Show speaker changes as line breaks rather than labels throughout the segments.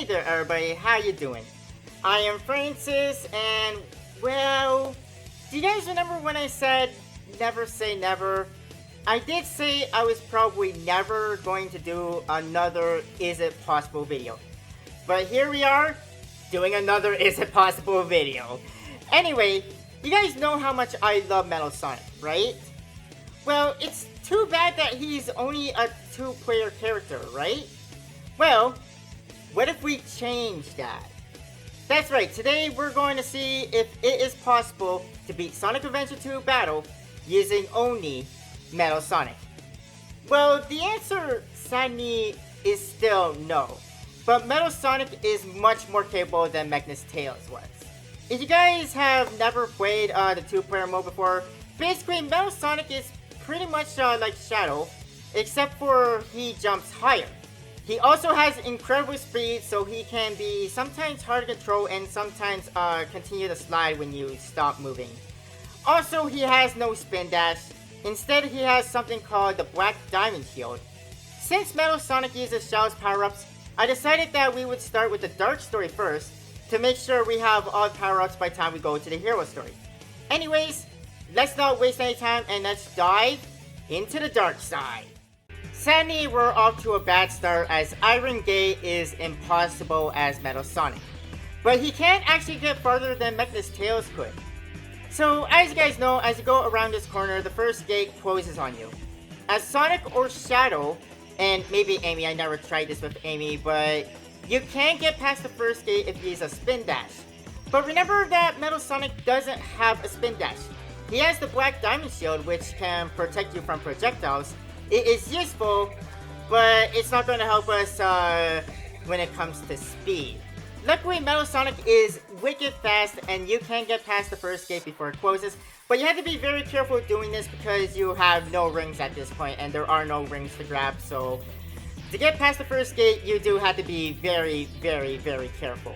Hey there everybody, how you doing? I am Francis and, well, do you guys remember when I said never say never? I did say I was probably never going to do another Is It Possible video. But here we are, doing another Is It Possible video. Anyway, you guys know how much I love Metal Sonic, right? Well, it's too bad that he's only a two-player character, right? Well, what if we change that? That's right, today we're going to see if it is possible to beat Sonic Adventure 2 Battle using only Metal Sonic. Well, the answer, sadly, is still no. But Metal Sonic is much more capable than Magnus Tails was. If you guys have never played the two-player mode before, basically Metal Sonic is pretty much like Shadow, except for he jumps higher. He also has incredible speed, so he can be sometimes hard to control and sometimes continue to slide when you stop moving. Also, he has no spin dash. Instead, he has something called the Black Diamond Shield. Since Metal Sonic uses Shadow's power-ups, I decided that we would start with the Dark Story first to make sure we have all the power-ups by the time we go to the Hero Story. Anyways, let's not waste any time and let's dive into the dark side. Sadly, we're off to a bad start as Iron Gate is impossible as Metal Sonic. But he can't actually get farther than Magnus Tails could. So, as you guys know, as you go around this corner, the first gate closes on you. As Sonic or Shadow, and maybe Amy, I never tried this with Amy, but you can get past the first gate if you use a spin dash. But remember that Metal Sonic doesn't have a spin dash. He has the Black Diamond Shield, which can protect you from projectiles. It is useful, but it's not going to help us when it comes to speed. Luckily, Metal Sonic is wicked fast, and you can get past the first gate before it closes. But you have to be very careful doing this because you have no rings at this point, and there are no rings to grab. So, to get past the first gate, you do have to be very, very, very careful.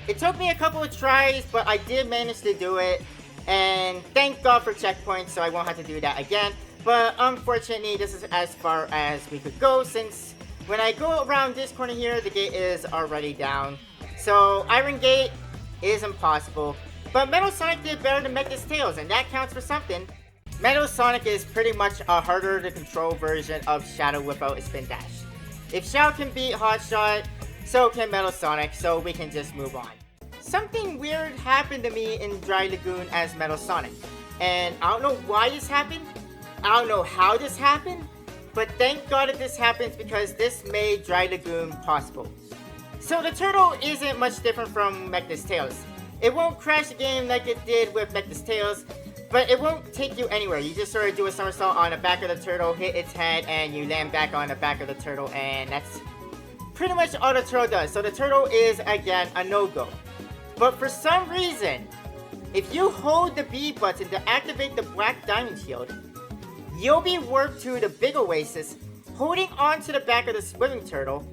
It took me a couple of tries, but I did manage to do it. And thank God for checkpoints, so I won't have to do that again. But unfortunately, this is as far as we could go, since when I go around this corner here, the gate is already down. So Iron Gate is impossible. But Metal Sonic did better than Magnus Tails, and that counts for something. Metal Sonic is pretty much a harder to control version of Shadow without a spin dash. If Shadow can beat Hotshot, so can Metal Sonic, so we can just move on. Something weird happened to me in Dry Lagoon as Metal Sonic. And I don't know why this happened. I don't know how this happened, but thank God that this happens because this made Dry Lagoon possible. So the turtle isn't much different from Magnus Tails. It won't crash the game like it did with Magnus Tails, but it won't take you anywhere. You just sort of do a somersault on the back of the turtle, hit its head, and you land back on the back of the turtle, and that's pretty much all the turtle does. So the turtle is, again, a no-go. But for some reason, if you hold the B button to activate the Black Diamond Shield, you'll be warped to the big oasis, holding on to the back of the swimming turtle.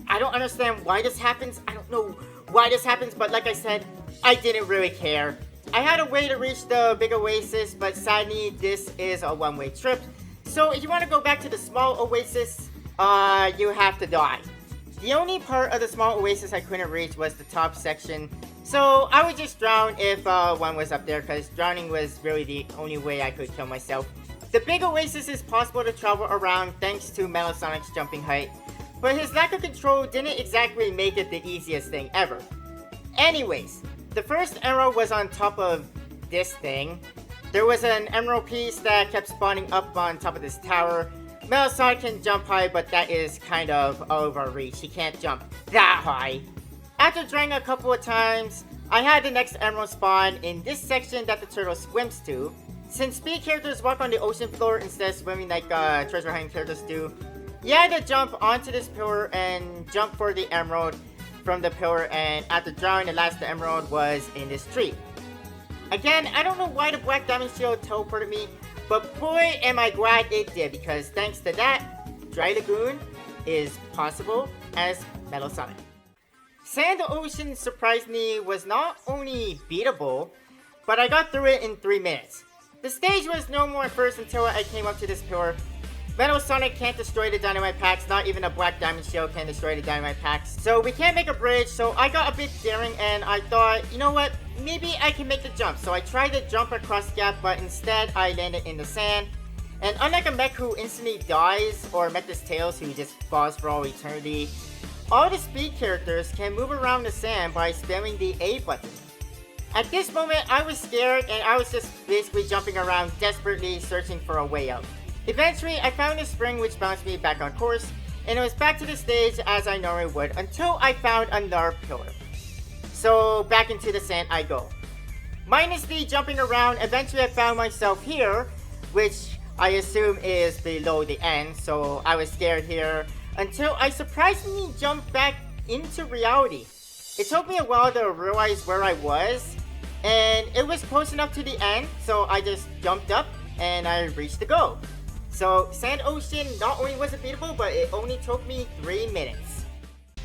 I don't understand why this happens. I don't know why this happens, but like I said, I didn't really care. I had a way to reach the big oasis, but sadly, this is a one-way trip. So if you want to go back to the small oasis, you have to die. The only part of the small oasis I couldn't reach was the top section. So I would just drown if one was up there, because drowning was really the only way I could kill myself. The big oasis is possible to travel around thanks to Metal Sonic's jumping height, but his lack of control didn't exactly make it the easiest thing ever. Anyways, the first emerald was on top of this thing. There was an emerald piece that kept spawning up on top of this tower. Metal Sonic can jump high, but that is kind of overreach. He can't jump that high. After trying a couple of times, I had the next emerald spawn in this section that the turtle swims to. Since speed characters walk on the ocean floor instead of swimming like treasure hunting characters do, you had to jump onto this pillar and jump for the emerald from the pillar, and after drowning, the last emerald was in this tree. Again, I don't know why the Black Diamond Shield teleported me, but boy am I glad it did, because thanks to that, Dry Lagoon is possible as Metal Sonic. Sand Ocean surprisingly was not only beatable, but I got through it in 3 minutes. The stage was no more at first until I came up to this pillar. Metal Sonic can't destroy the dynamite packs, not even a black diamond shield can destroy the dynamite packs. So we can't make a bridge, so I got a bit daring and I thought, you know what, maybe I can make the jump. So I tried to jump across the gap, but instead I landed in the sand. And unlike a mech who instantly dies, or Mech's Tails who just falls for all eternity, all the speed characters can move around the sand by spamming the A button. At this moment, I was scared and I was just basically jumping around desperately searching for a way out. Eventually, I found a spring which bounced me back on course, and it was back to the stage as I normally would until I found another pillar. So back into the sand I go. Minus the jumping around, eventually I found myself here, which I assume is below the end, so I was scared here until I surprisingly jumped back into reality. It took me a while to realize where I was, and it was close enough to the end, so I just jumped up and I reached the goal. So Sand Ocean not only was it beatable, but it only took me 3 minutes.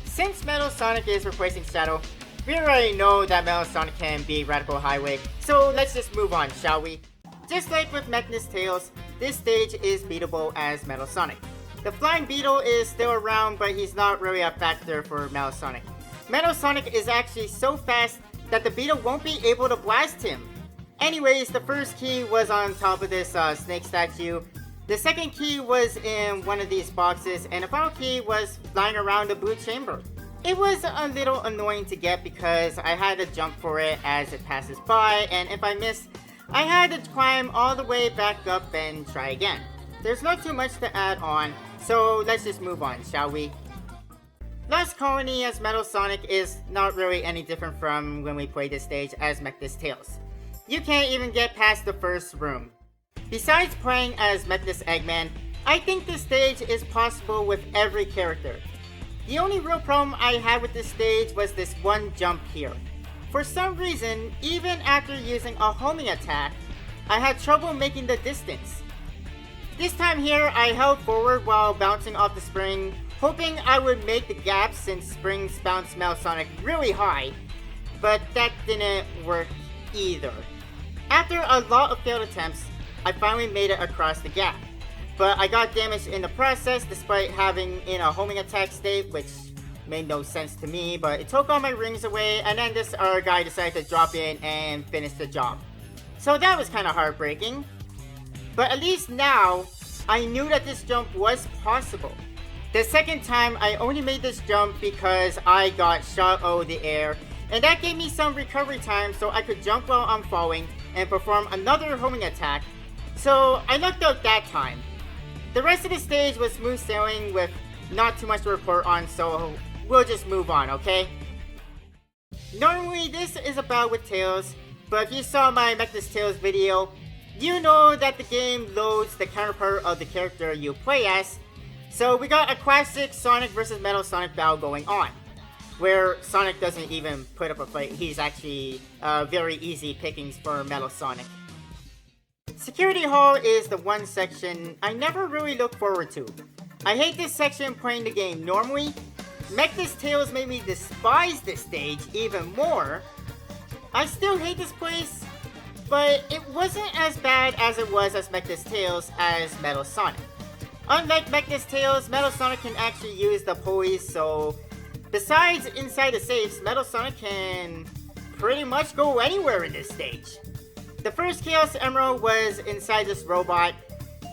Since Metal Sonic is replacing Shadow, we already know that Metal Sonic can be Radical Highway, so let's just move on, shall we? Just like with Mech's Tails, this stage is beatable as Metal Sonic. The Flying Beetle is still around, but he's not really a factor for Metal Sonic. Metal Sonic is actually so fast that the Beetle won't be able to blast him. Anyways, the first key was on top of this snake statue. The second key was in one of these boxes, and the final key was flying around the blue chamber. It was a little annoying to get because I had to jump for it as it passes by, and if I missed, I had to climb all the way back up and try again. There's not too much to add on, so let's just move on, shall we? Lost Colony as Metal Sonic is not really any different from when we played this stage as Mech's Tails. You can't even get past the first room. Besides playing as Mech's Eggman, I think this stage is possible with every character. The only real problem I had with this stage was this one jump here. For some reason, even after using a homing attack, I had trouble making the distance. This time here, I held forward while bouncing off the spring, hoping I would make the gap since springs bounce Metal Sonic really high, but that didn't work either. After a lot of failed attempts, I finally made it across the gap, but I got damaged in the process despite having in a homing attack state, which made no sense to me, but it took all my rings away, and then this other guy decided to drop in and finish the job. So that was kind of heartbreaking. But at least now, I knew that this jump was possible. The second time, I only made this jump because I got shot out of the air, and that gave me some recovery time so I could jump while I'm falling and perform another homing attack. So I lucked out that time. The rest of the stage was smooth sailing with not too much to report on, so we'll just move on, okay? Normally this is about with Tails, but if you saw my Mech's Tails video, you know that the game loads the counterpart of the character you play as. So we got a classic Sonic vs Metal Sonic battle going on, where Sonic doesn't even put up a fight. He's actually very easy pickings for Metal Sonic. Security Hall is the one section I never really look forward to. I hate this section playing the game normally. Mech's Tails made me despise this stage even more. I still hate this place, but it wasn't as bad as it was as Mech's Tails as Metal Sonic. Unlike Mech's Tails, Metal Sonic can actually use the pulleys, so besides inside the safes, Metal Sonic can pretty much go anywhere in this stage. The first Chaos Emerald was inside this robot,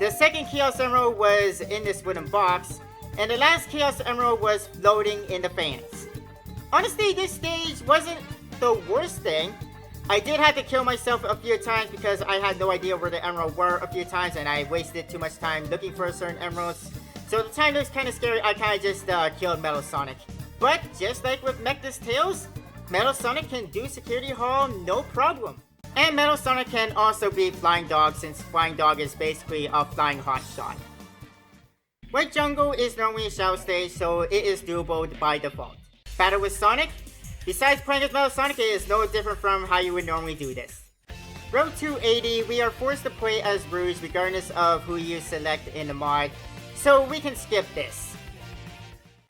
the second Chaos Emerald was in this wooden box, and the last Chaos Emerald was floating in the fans. Honestly, this stage wasn't the worst thing. I did have to kill myself a few times because I had no idea where the emerald were a few times, and I wasted too much time looking for certain emeralds. So the time looks kind of scary, I kind of just killed Metal Sonic. But just like with Mech's Tails, Metal Sonic can do Security Hall no problem. And Metal Sonic can also be Flying Dog, since Flying Dog is basically a flying hotshot. White Jungle is normally a shadow stage, so it is doable by default. Battle with Sonic? Besides playing as Metal Sonic, it is no different from how you would normally do this. Road 280, we are forced to play as Rouge regardless of who you select in the mod, so we can skip this.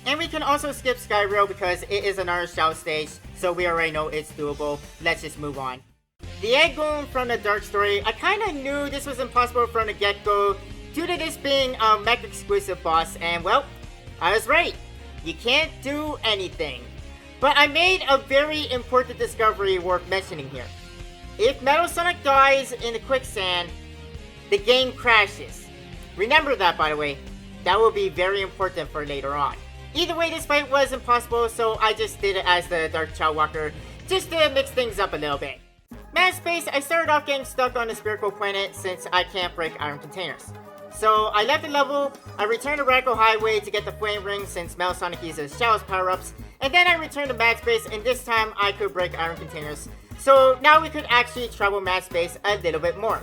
And we can also skip Sky Rail because it is another shadow stage, so we already know it's doable. Let's just move on. The Egg Golem from the Dark Story, I kinda knew this was impossible from the get-go due to this being a mech exclusive boss, and well, I was right. You can't do anything. But I made a very important discovery worth mentioning here. If Metal Sonic dies in the quicksand, the game crashes. Remember that, by the way. That will be very important for later on. Either way, this fight was impossible, so I just did it as the Dark Child Walker, just to mix things up a little bit. Mad Space, I started off getting stuck on the spherical planet since I can't break iron containers. So I left the level, I returned to Radical Highway to get the Flame Ring since Metal Sonic uses Shallow's power-ups, and then I returned to Mad Space, and this time I could break iron containers. So now we could actually travel Mad Space a little bit more.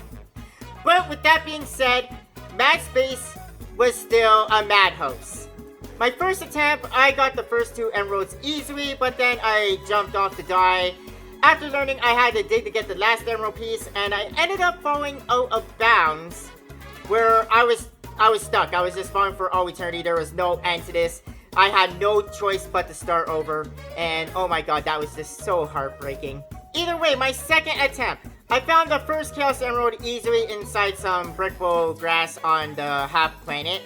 But with that being said, Mad Space was still a madhouse. My first attempt, I got the first 2 emeralds easily, but then I jumped off to die. After learning I had to dig to get the last emerald piece, and I ended up falling out of bounds, where I was stuck. I was just falling for all eternity. There was no end to this. I had no choice but to start over, and oh my god, that was just so heartbreaking. Either way, my second attempt, I found the first Chaos Emerald easily inside some brickbowl grass on the half planet.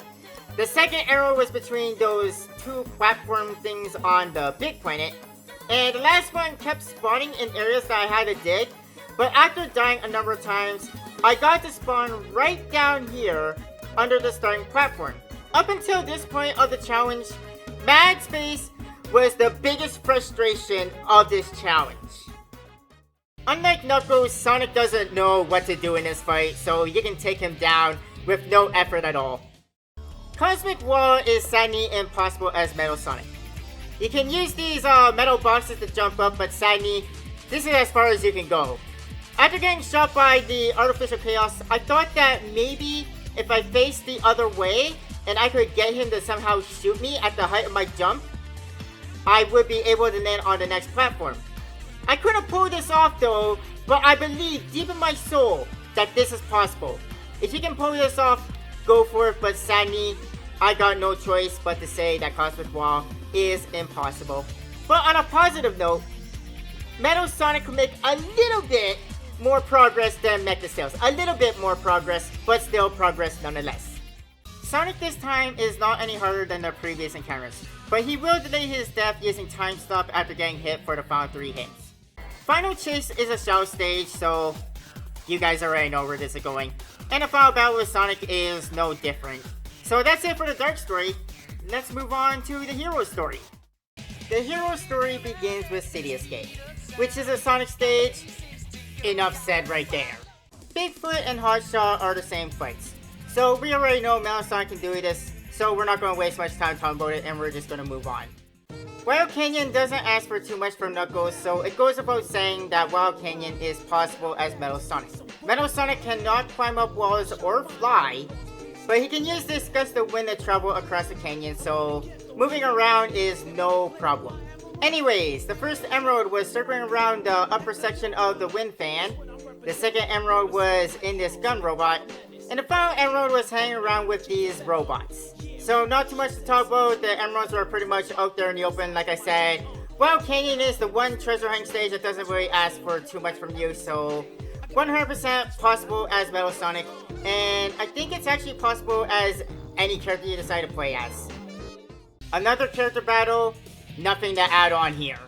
The second emerald was between those 2 platform things on the big planet. And the last one kept spawning in areas that I had to dig. But after dying a number of times, I got to spawn right down here under the starting platform. Up until this point of the challenge, Mad Space was the biggest frustration of this challenge. Unlike Knuckles, Sonic doesn't know what to do in this fight, so you can take him down with no effort at all. Cosmic Wall is sadly impossible as Metal Sonic. You can use these metal boxes to jump up, but sadly, this is as far as you can go. After getting shot by the Artificial Chaos, I thought that maybe if I faced the other way and I could get him to somehow shoot me at the height of my jump, I would be able to land on the next platform. I couldn't pull this off though, but I believe deep in my soul that this is possible. If you can pull this off, go for it, but sadly, I got no choice but to say that Cosmic Wall is impossible. But on a positive note, Metal Sonic could make a little bit more progress than Mechdistales. A little bit more progress, but still progress nonetheless. Sonic this time is not any harder than the previous encounters, but he will delay his death using Time Stop after getting hit for the final 3 hits. Final Chase is a shallow stage, so you guys already know where this is going. And the final battle with Sonic is no different. So that's it for the Dark story. Let's move on to the Hero story. The Hero story begins with City Escape, which is a Sonic stage. Enough said right there. Bigfoot and Hotshot are the same fights. So we already know Metal Sonic can do this, so we're not going to waste much time talking about it, and we're just going to move on. Wild Canyon doesn't ask for too much from Knuckles, so it goes without saying that Wild Canyon is possible as Metal Sonic. Metal Sonic cannot climb up walls or fly, but he can use this gust of wind to travel across the canyon, so moving around is no problem. Anyways, the first emerald was circling around the upper section of the wind fan, the second emerald was in this gun robot, and the final emerald was hanging around with these robots. So not too much to talk about, the emeralds were pretty much out there in the open, like I said. Wild Canyon is the one treasure hunting stage that doesn't really ask for too much from you, so 100% possible as Metal Sonic, and I think it's actually possible as any character you decide to play as. Another character battle, nothing to add on here.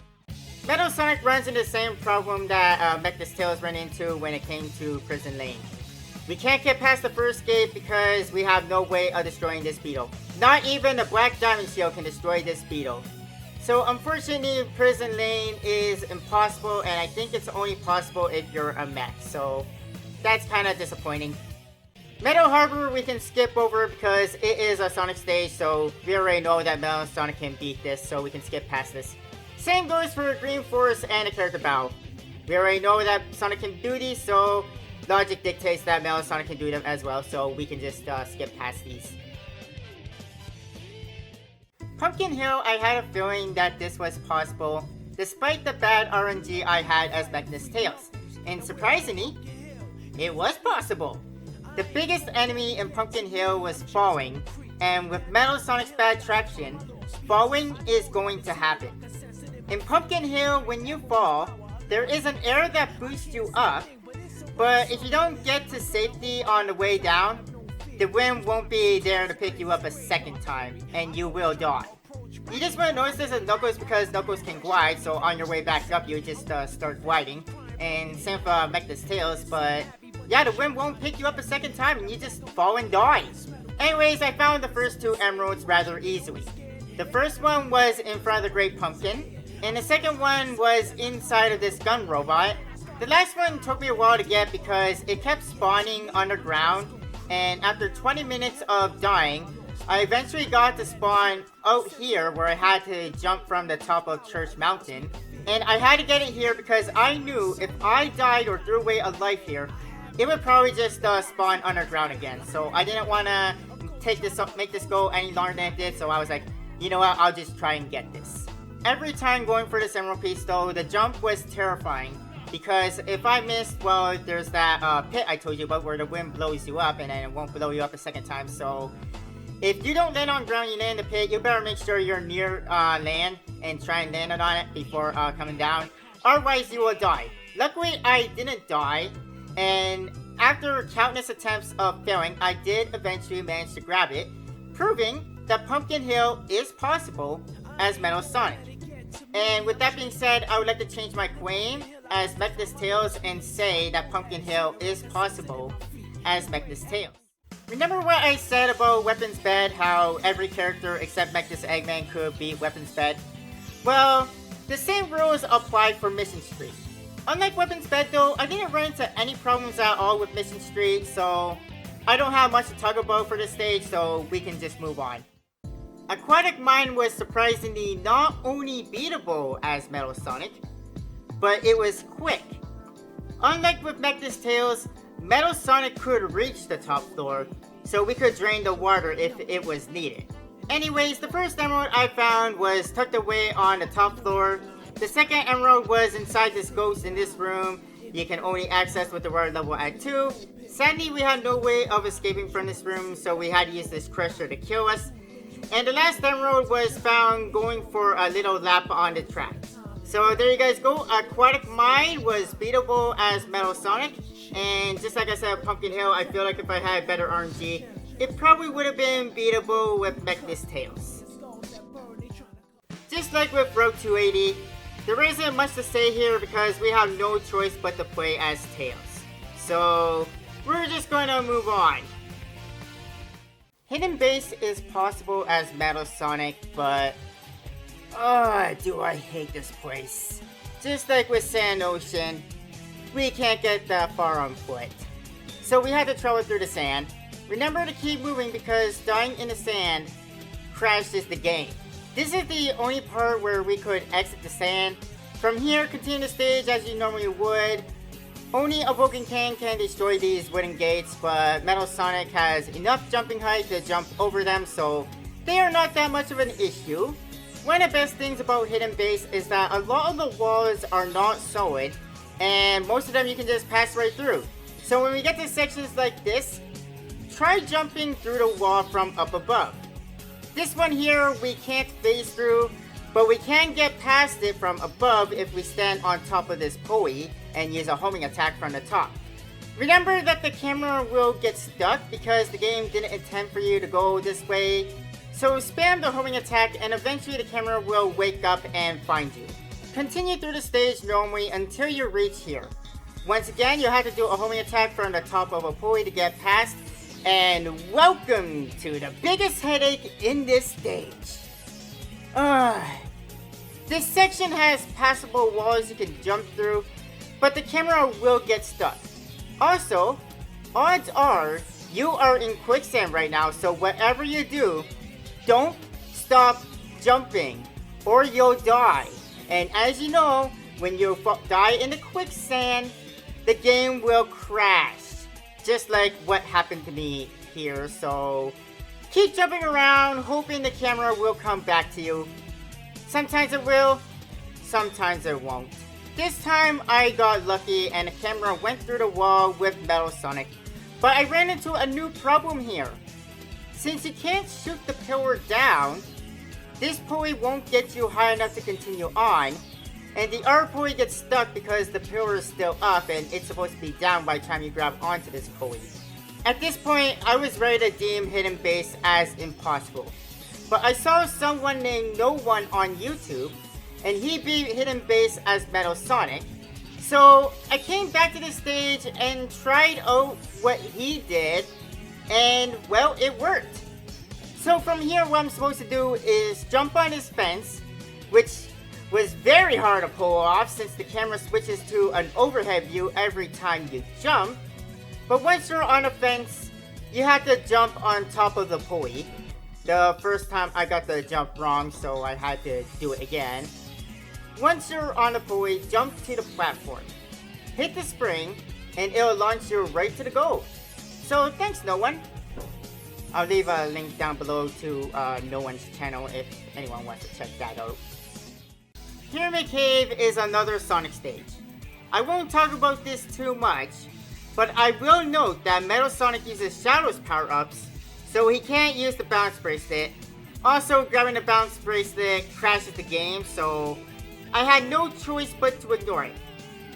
Metal Sonic runs into the same problem that Mechdistales ran into when it came to Prison Lane. We can't get past the first gate because we have no way of destroying this beetle. Not even the Black Diamond Shield can destroy this beetle. So unfortunately, Prison Lane is impossible, and I think it's only possible if you're a mech, so that's kind of disappointing. Metal Harbor we can skip over because it is a Sonic stage, so we already know that Metal Sonic can beat this, so we can skip past this. Same goes for Green Forest and the character battle. We already know that Sonic can do these, so logic dictates that Metal Sonic can do them as well, so we can just skip past these. Pumpkin Hill, I had a feeling that this was possible, despite the bad RNG I had as Mechdistales. And surprisingly, it was possible. The biggest enemy in Pumpkin Hill was falling, and with Metal Sonic's bad traction, falling is going to happen. In Pumpkin Hill, when you fall, there is an air that boosts you up, but if you don't get to safety on the way down, the wind won't be there to pick you up a second time, and you will die. You just want to notice this at Knuckles because Knuckles can glide, so on your way back up, you just start gliding. And same for Mechta's Tails, but yeah, the wind won't pick you up a second time, and you just fall and die. Anyways, I found the first 2 emeralds rather easily. The first one was in front of the Great Pumpkin, and the second one was inside of this gun robot. The last one took me a while to get because it kept spawning underground, and after 20 minutes of dying, I eventually got to spawn out here where I had to jump from the top of Church Mountain. And I had to get it here because I knew if I died or threw away a life here, it would probably just spawn underground again. So I didn't want to make this go any longer than it did, so I was like, you know what, I'll just try and get this. Every time going for this emerald piece though, the jump was terrifying. Because if I missed, well, there's that pit I told you about where the wind blows you up and then it won't blow you up a second time. So if you don't land on ground, you land in the pit, you better make sure you're near land and try and land on it before coming down. Otherwise, you will die. Luckily, I didn't die. And after countless attempts of failing, I did eventually manage to grab it, proving that Pumpkin Hill is possible as Metal Sonic. And with that being said, I would like to change my claim as Mechta's Tails and say that Pumpkin Hill is possible as Mechta's Tails. Remember what I said about Weapons Bed, how every character except Mechta's Eggman could beat Weapons Bed? Well, the same rules apply for Mission Street. Unlike Weapons Bed though, I didn't run into any problems at all with Mission Street, so I don't have much to talk about for this stage, so we can just move on. Aquatic Mine was surprisingly not only beatable as Metal Sonic, but it was quick. Unlike with Mechta's Tails, Metal Sonic could reach the top floor, so we could drain the water if it was needed. Anyways, the first emerald I found was tucked away on the top floor. The second emerald was inside this ghost in this room. You can only access with the water level at 2. Sadly, we had no way of escaping from this room, so we had to use this crusher to kill us. And the last emerald was found going for a little lap on the track. So there you guys go. Aquatic Mine was beatable as Metal Sonic. And just like I said, Pumpkin Hill, I feel like if I had better RNG, it probably would have been beatable with Mechta's Tails. Just like with Road 280, there isn't much to say here because we have no choice but to play as Tails. So we're just going to move on. Hidden Base is possible as Metal Sonic, but do I hate this place. Just like with Sand Ocean, we can't get that far on foot. So we had to travel through the sand. Remember to keep moving because dying in the sand crashes the game. This is the only part where we could exit the sand. From here, continue the stage as you normally would. Only a broken can destroy these wooden gates, but Metal Sonic has enough jumping height to jump over them, so they are not that much of an issue. One of the best things about Hidden Base is that a lot of the walls are not solid, and most of them you can just pass right through. So when we get to sections like this, try jumping through the wall from up above. This one here we can't phase through, but we can get past it from above if we stand on top of this pulley and use a homing attack from the top. Remember that the camera will get stuck because the game didn't intend for you to go this way, so spam the homing attack and eventually the camera will wake up and find you. Continue through the stage normally until you reach here. Once again, you have to do a homing attack from the top of a pulley to get past, and welcome to the biggest headache in this stage. This section has passable walls you can jump through, but the camera will get stuck. Also, odds are you are in quicksand right now, so whatever you do, don't stop jumping or you'll die. And as you know, when you die in the quicksand, the game will crash. Just like what happened to me here, so keep jumping around, hoping the camera will come back to you. Sometimes it will, sometimes it won't. This time I got lucky and the camera went through the wall with Metal Sonic, but I ran into a new problem here. Since you can't shoot the pillar down, this pulley won't get you high enough to continue on, and the other pulley gets stuck because the pillar is still up and it's supposed to be down by the time you grab onto this pulley. At this point, I was ready to deem Hidden Base as impossible. But I saw someone named No One on YouTube, and he beat Hidden Base as Metal Sonic. So I came back to the stage and tried out what he did, and well, it worked. So from here, what I'm supposed to do is jump on his fence, which was very hard to pull off since the camera switches to an overhead view every time you jump. But once you're on a fence, you have to jump on top of the pulley. The first time I got the jump wrong, so I had to do it again. Once you're on the pulley, jump to the platform. Hit the spring, and it'll launch you right to the goal. So thanks, No One. I'll leave a link down below to No One's channel if anyone wants to check that out. Pyramid Cave is another Sonic stage. I won't talk about this too much, but I will note that Metal Sonic uses Shadow's power-ups, so he can't use the bounce bracelet. Also, grabbing the bounce bracelet crashes the game, so I had no choice but to ignore it.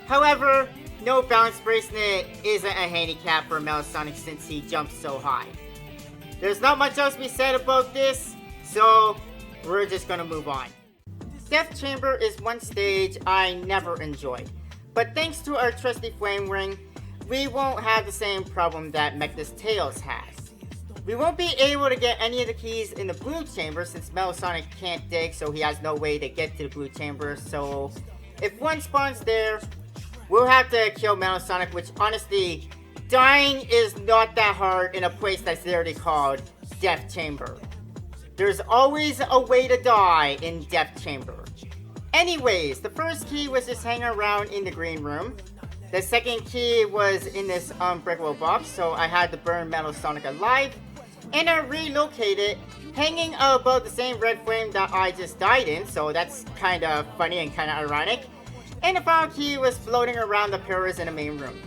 However, no bounce bracelet isn't a handicap for Metal Sonic since he jumps so high. There's not much else to be said about this, so we're just gonna move on. Death Chamber is one stage I never enjoyed, but thanks to our trusty Flame Ring, we won't have the same problem that Mechna's Tails has. We won't be able to get any of the keys in the blue chamber since Metal Sonic can't dig, so he has no way to get to the blue chamber. So if one spawns there, we'll have to kill Metal Sonic, which honestly, dying is not that hard in a place that's literally called Death Chamber. There's always a way to die in Death Chamber. Anyways, the first key was just hanging around in the green room. The second key was in this unbreakable box, so I had to burn Metal Sonic alive. And I relocated, hanging above the same red flame that I just died in, so that's kind of funny and kind of ironic. And the final key was floating around the pillars in the main room.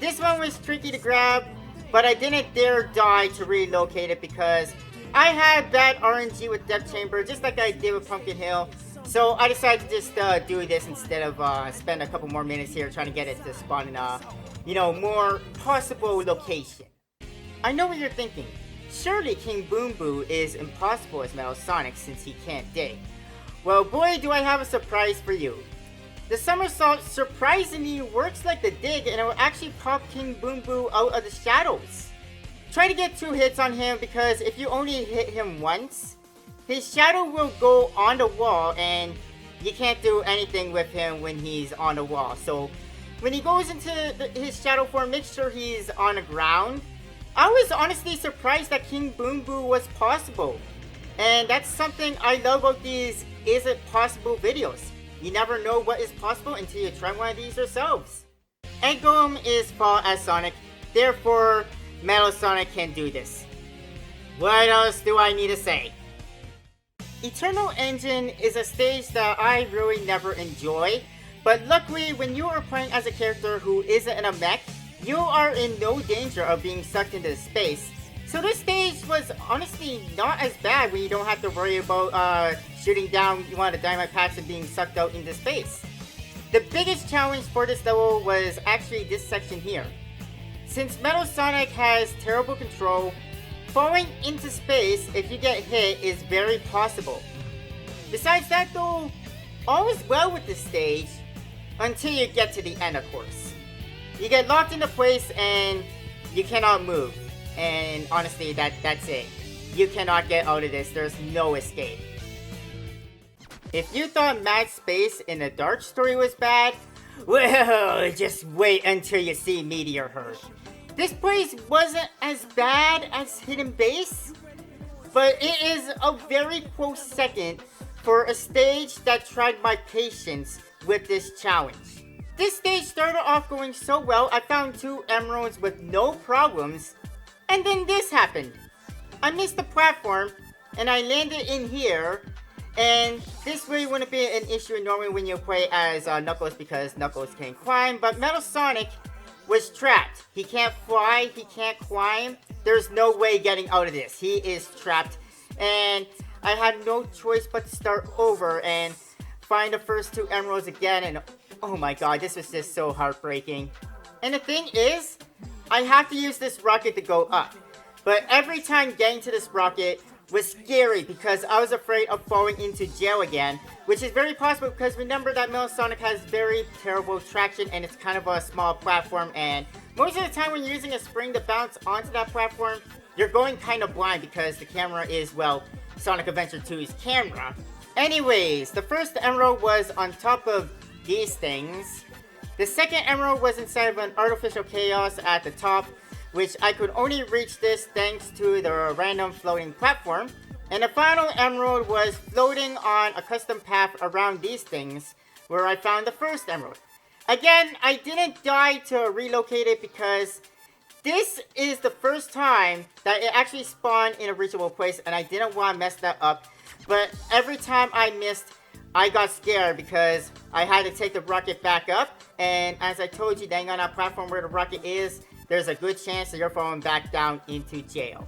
This one was tricky to grab, but I didn't dare die to relocate it because I had bad RNG with Death Chamber, just like I did with Pumpkin Hill. So I decided to just do this instead of spend a couple more minutes here trying to get it to spawn in a, more possible location. I know what you're thinking. Surely King Boom Boo is impossible as Metal Sonic since he can't dig. Well, boy, do I have a surprise for you. The somersault surprisingly works like the dig, and it will actually pop King Boom Boo out of the shadows. Try to get 2 hits on him because if you only hit him once, his shadow will go on the wall and you can't do anything with him when he's on the wall. So when he goes into his shadow form, make sure he's on the ground. I was honestly surprised that King Boom Boo was possible. And that's something I love about these Is It Possible videos. You never know what is possible until you try one of these yourselves. Egg Golem is fall as Sonic, therefore Metal Sonic can do this. What else do I need to say? Eternal Engine is a stage that I really never enjoy, but luckily when you are playing as a character who isn't in a mech, you are in no danger of being sucked into space. So this stage was honestly not as bad when you don't have to worry about shooting down one of the dynamite packs and being sucked out into space. The biggest challenge for this level was actually this section here. Since Metal Sonic has terrible control, falling into space if you get hit is very possible. Besides that though, all is well with this stage until you get to the end, of course. You get locked into place and you cannot move. And honestly, that's it. You cannot get out of this. There's no escape. If you thought Mad Space in the Dark story was bad, well, just wait until you see Meteor Herd. This place wasn't as bad as Hidden Base, but it is a very close second for a stage that tried my patience with this challenge. This stage started off going so well, I found 2 emeralds with no problems, and then this happened. I missed the platform, and I landed in here, and this really wouldn't be an issue normally when you play as Knuckles because Knuckles can climb, but Metal Sonic was trapped. He can't fly, he can't climb. There's no way getting out of this. He is trapped, and I had no choice but to start over and find the first 2 emeralds again, and oh my god, this was just so heartbreaking. And the thing is, I have to use this rocket to go up. But every time getting to this rocket was scary because I was afraid of falling into jail again, which is very possible because remember that Metal Sonic has very terrible traction and it's kind of a small platform, and most of the time when you're using a spring to bounce onto that platform, you're going kind of blind because the camera is, well, Sonic Adventure 2's camera. Anyways, the first emerald was on top of these things. The second emerald was inside of an artificial chaos at the top, which I could only reach this thanks to the random floating platform. And the final emerald was floating on a custom path around these things, where I found the first emerald. Again, I didn't die to relocate it because this is the first time that it actually spawned in a reachable place, and I didn't want to mess that up. But every time I missed, I got scared because I had to take the rocket back up, and as I told you, dang on that platform where the rocket is, there's a good chance that you're falling back down into jail.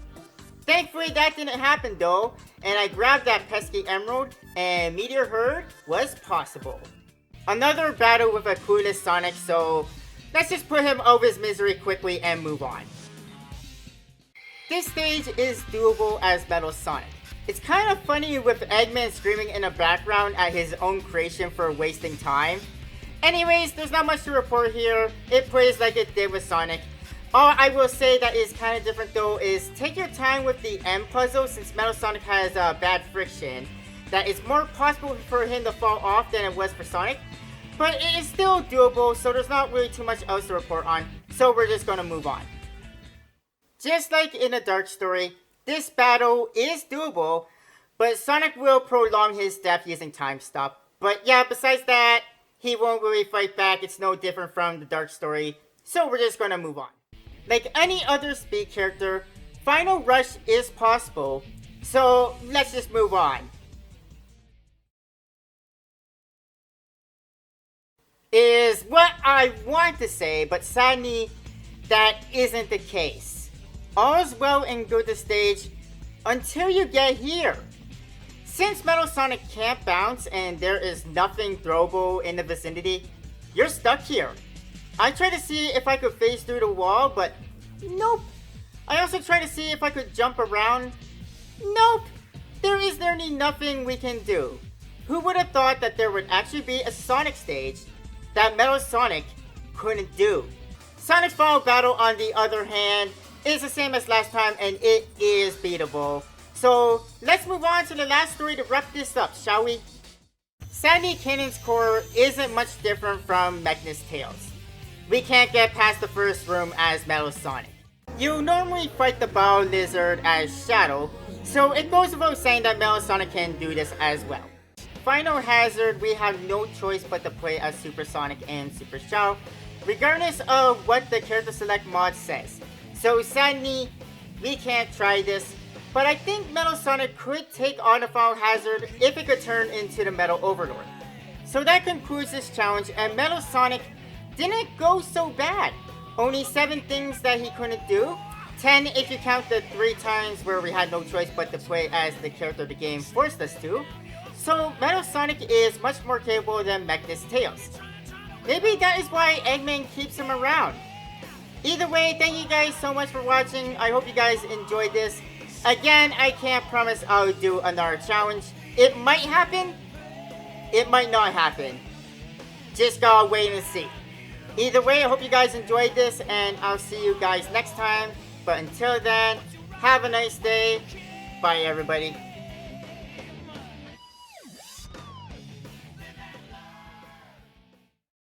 Thankfully, that didn't happen though, and I grabbed that pesky emerald, and Meteor Herd was possible. Another battle with a clueless Sonic, so let's just put him out of his misery quickly and move on. This stage is doable as Metal Sonic. It's kind of funny with Eggman screaming in the background at his own creation for wasting time. Anyways, there's not much to report here. It plays like it did with Sonic. All I will say that is kind of different though is take your time with the end puzzle, since Metal Sonic has bad friction. That it's more possible for him to fall off than it was for Sonic. But it is still doable, so there's not really too much else to report on. So we're just gonna move on. Just like in the Dark Story, this battle is doable, but Sonic will prolong his death using Time Stop. But yeah, besides that, he won't really fight back. It's no different from the Dark Story, so we're just gonna move on. Like any other Speed character, Final Rush is possible, so let's just move on. Is what I want to say, but sadly, that isn't the case. All's well and good this stage until you get here. Since Metal Sonic can't bounce and there is nothing throwable in the vicinity, you're stuck here. I tried to see if I could phase through the wall, but nope. I also tried to see if I could jump around. Nope. There is literally nothing we can do. Who would have thought that there would actually be a Sonic stage that Metal Sonic couldn't do? Sonic's final battle, on the other hand, is the same as last time, and it is beatable. So let's move on to the last story to wrap this up, shall we? Sandy Cannon's core isn't much different from Mechna's Tails. We can't get past the first room as Metal Sonic. You normally fight the Bow Lizard as Shadow, so it goes without saying that Metal Sonic can do this as well. Final Hazard, we have no choice but to play as Super Sonic and Super Shadow, regardless of what the character select mod says. So sadly, we can't try this, but I think Metal Sonic could take on the Final Hazard if it could turn into the Metal Overlord. So that concludes this challenge, and Metal Sonic didn't go so bad. Only 7 things that he couldn't do. 10 if you count the 3 times where we had no choice but to play as the character the game forced us to. So Metal Sonic is much more capable than Mechna's Tails. Maybe that is why Eggman keeps him around. Either way, thank you guys so much for watching. I hope you guys enjoyed this. Again, I can't promise I'll do another challenge. It might happen. It might not happen. Just gotta wait and see. Either way, I hope you guys enjoyed this, and I'll see you guys next time. But until then, have a nice day. Bye, everybody.